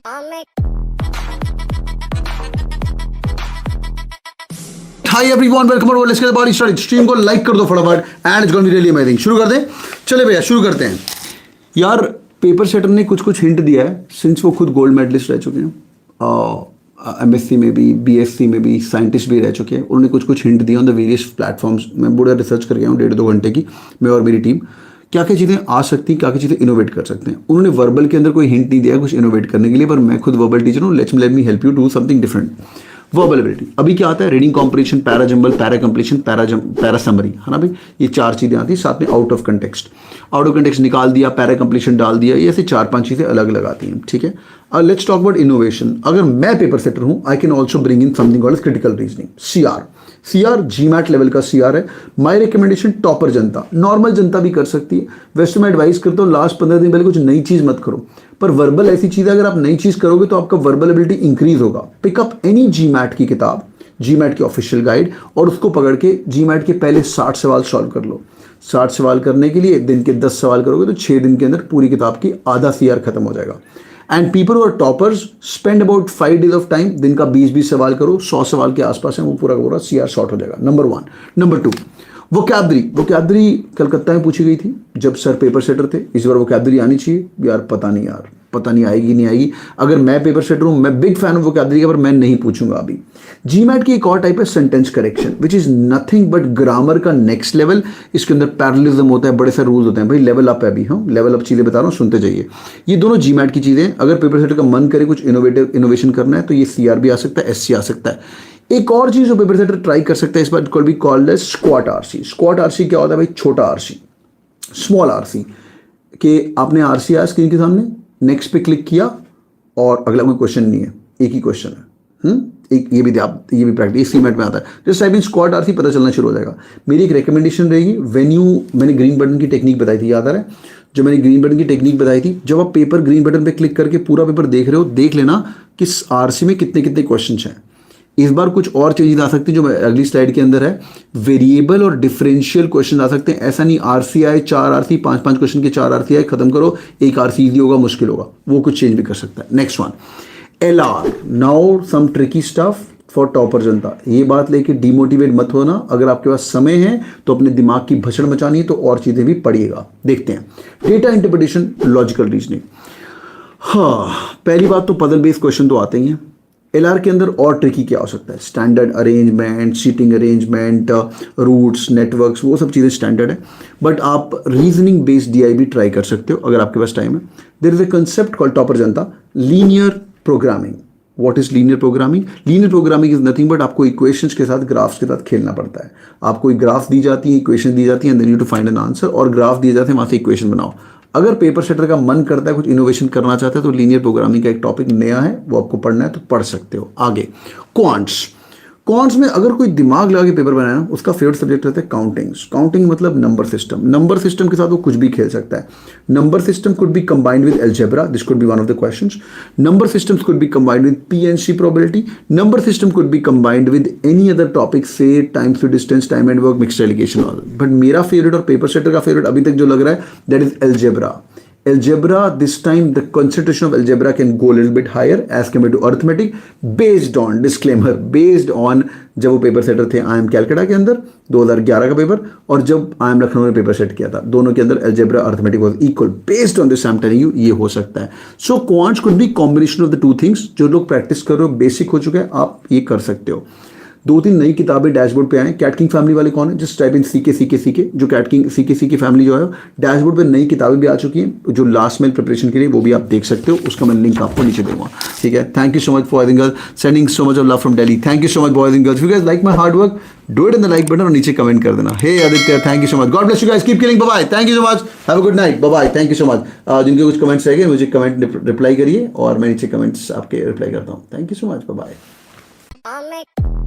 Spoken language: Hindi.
Hi everyone, welcome to let's get body started. Stream को लाइक कर दो फटाफट and it's going be really amazing. शुरू कर दें? चले भैया शुरू करते हैं। यार पेपर सेटर ने कुछ कुछ हिंट दिया है सिंस वो खुद गोल्ड मेडलिस्ट रह चुके हैं, एमएससी में भी, बीएससी में भी, साइंटिस्ट भी रह चुके हैं। उन्होंने कुछ कुछ हिंट दिया ऑन द वेरियस प्लेटफॉर्म्स। मैं बड़ा रिसर्च करके आया हूँ 1.5-2 घंटे की, मैं और मेरी टीम। क्या क्या चीज़ें आ सकती, क्या क्या चीज़ें इनोवेट कर सकते हैं। उन्होंने वर्बल के अंदर कोई हिंट नहीं दिया कुछ इनोवेट करने के लिए, पर मैं खुद वर्बल टीचर हूँ। Let me help you do something different. Verbal ability अभी क्या आता है? Reading comprehension, para jumble, para completion, para summary, है ना भाई। ये 4 चीज़ें आती हैं। साथ में out of context, out of context निकाल दिया, पैरा कंप्लीशन डाल दिया, ये ऐसे 4-5 चीज़ें अलग अलग आती हैं। ठीक है, लेट्स टॉक अबाउट इनोवेशन। अगर मैं पेपर सेटर हूँ, I can also bring in something called critical reasoning, CR GMAT level का सीआर है। My recommendation topper Janata, normal जनता भी कर सकती है। वैसे मैं एडवाइस करता हूँ लास्ट 15 दिन पहले कुछ नई चीज़ मत करो, पर वर्बल ऐसी चीज़ है, अगर आप नई चीज़ करोगे तो आपका वर्बल एबिलिटी इंक्रीज होगा। पिकअप एनी जीमैट की किताब, जीमैट की ऑफिशियल गाइड, और उसको पकड़ के जीमैट के पहले 60 सवाल सॉल्व कर लो। 60 सवाल करने के लिए दिन के 10 सवाल करोगे तो 6 दिन के अंदर पूरी किताब की आधा सीआर खत्म हो जाएगा। एंड पीपल और toppers spend about 5 days of time. दिन का 20-20 सवाल करो, 100 सवाल के आसपास है, वो पूरा का पूरा सीआर शॉर्ट हो जाएगा। नंबर 1। नंबर 2, वोकैब्युलरी कलकत्ता में पूछी गई थी जब सर पेपर सेटर थे। इस बार वोकैब्युलरी आनी चाहिए यार, पता नहीं आएगी नहीं आएगी। अगर मैं पेपर सेटर हूं, मैं बिग फैन ऑफ वोकैब्युलरी का, पर मैं नहीं पूछूंगा अभी। जीमैट की एक और टाइप है sentence correction, which is nothing but grammar का नेक्स्ट लेवल। इसके अंदर पैरेललिज्म होता है, बड़े सारे रूल्स होते हैं भाई। लेवल अप है अभी, हाँ लेवल अप चीजें बता रहा हूँ, सुनते जाइए। ये दोनों जीमैट की चीजें। अगर पेपर सेटर का मन करे कुछ इनोवेशन करना है तो ये सीआर भी आ सकता है, एससी आ सकता है। एक और चीज जो पेपर सेटर ट्राई कर सकता है इस बार, कोई भी कॉल्ड है स्क्वाट आरसी। स्क्वाट आरसी क्या होता है भाई? छोटा आरसी, स्मॉल आरसी। के आपने आरसी आया स्क्रीन के सामने, नेक्स्ट पे क्लिक किया और अगला कोई क्वेश्चन नहीं है, एक ही क्वेश्चन है। एक ये भी प्रैक्टिस सीमेट में आता है। जस्ट टाइप इन स्क्वाट आरसी, पता चलना शुरू हो जाएगा। मेरी एक रिकमेंडेशन रहेगी, मैंने ग्रीन बटन की टेक्निक बताई थी, याद आ रहा है? जो मैंने ग्रीन बटन की टेक्निक बताई थी, जब आप पेपर ग्रीन बटन पे क्लिक करके पूरा पेपर देख रहे हो, देख लेना कि आरसी में कितने कितने क्वेश्चन हैं। इस बार कुछ और चीजें आ सकती हैं जो अगली स्लाइड के अंदर है। वेरिएबल और डिफरेंशियल क्वेश्चन आ सकते हैं। ऐसा नहीं आरसी आए 4 आरसी, 5-5 क्वेश्चन के 4 आरसी आए, खत्म करो। एक आरसी इजी होगा, मुश्किल होगा, वो कुछ चेंज भी कर सकता है। Next one, LR. Now some tricky stuff for topper जनता। ये बात लेके डिमोटिवेट मत होना। अगर आपके पास समय है तो अपने दिमाग की भसड़ मचानी है तो और चीजें भी पढ़िएगा। देखते हैं, डेटा इंटरप्रिटेशन, लॉजिकल रीजनिंग। हाँ, पहली बात तो पजल बेस्ड क्वेश्चन तो आते ही हैं। एलआर के अंदर और ट्रिकी क्या हो सकता है? Standard arrangement, seating arrangement, routes, networks, वो सब चीज़ें स्टैंडर्ड है। बट आप रीजनिंग बेस्ड डीआई भी ट्राई कर सकते हो अगर आपके पास टाइम है। There is a concept called topper जनता, linear programming. What is linear programming? Linear programming is nothing but आपको इक्वेशंस के साथ, ग्राफ्स के साथ खेलना पड़ता है। आपको एक ग्राफ दी जाती है, इक्वेशन दी जाती है, and then you to find an answer, और ग्राफ दिए जाते हैं, वहां से इक्वेशन बनाओ। अगर पेपर सेटर का मन करता है कुछ इनोवेशन करना चाहता है तो लीनियर प्रोग्रामिंग का एक टॉपिक नया है, वो आपको पढ़ना है तो पढ़ सकते हो। आगे क्वांट्स में अगर कोई दिमाग लगा के पेपर बनाया ना, उसका फेवरेट सब्जेक्ट रहता है काउंटिंग मतलब नंबर सिस्टम के साथ वो कुछ भी खेल सकता है। Number system could be combined with algebra, this could be one of the questions. Number systems could be combined with PNC probability. Number system could be combined with any other topic, say time to distance, time and work, mixed alligation all. But मेरा फेवरेट और पेपर सेटर का फेवरेट अभी तक जो लग रहा है, that is algebra. Algebra, this time the concentration of algebra can go a little bit higher as compared to arithmetic, based on disclaimer, based on जब वो पेपर सेटर थे आई एम कैलकाटा के अंदर 2011 का पेपर, और जब आई एम लखनऊ में पेपर सेट किया था, दोनों के अंदर algebra arithmetic was equal. Based on this I am telling you, ये हो सकता है। So quants could be combination of the two things. जो लोग प्रैक्टिस कर रहे हो, बेसिक हो चुका है, आप ये कर सकते हो। 2-3 नई किताबें डैशबोर्ड पे आए। कैटकिंग फैमिली वाले कौन है? Just type in CK. जो कैटकिंग सीके फैमिली जो है, डैशबोर्ड पे नई किताबें भी आ चुकी हैं जो लास्ट मिनट प्रिपरेशन के लिए, वो भी आप देख सकते हो। उसका मैं लिंक आपको नीचे दूंगा, ठीक है। Thank you so much boys and girls, sending so much of love from Delhi. Thank you so much boys and girls. You guys like my hard work, do it in the like button और नीचे कमेंट कर देना। Hey Aditya, thank you so much, God bless you guys, keep killing, bye bye, thank you so much, have a good night, bye bye, thank you so much. जिनके कुछ कमेंट्स रह गए मुझे कमेंट रिप्लाई करिए और मैं नीचे कमेंट्स आपके रिप्लाई करता हूँ। Thank you so much, bye bye.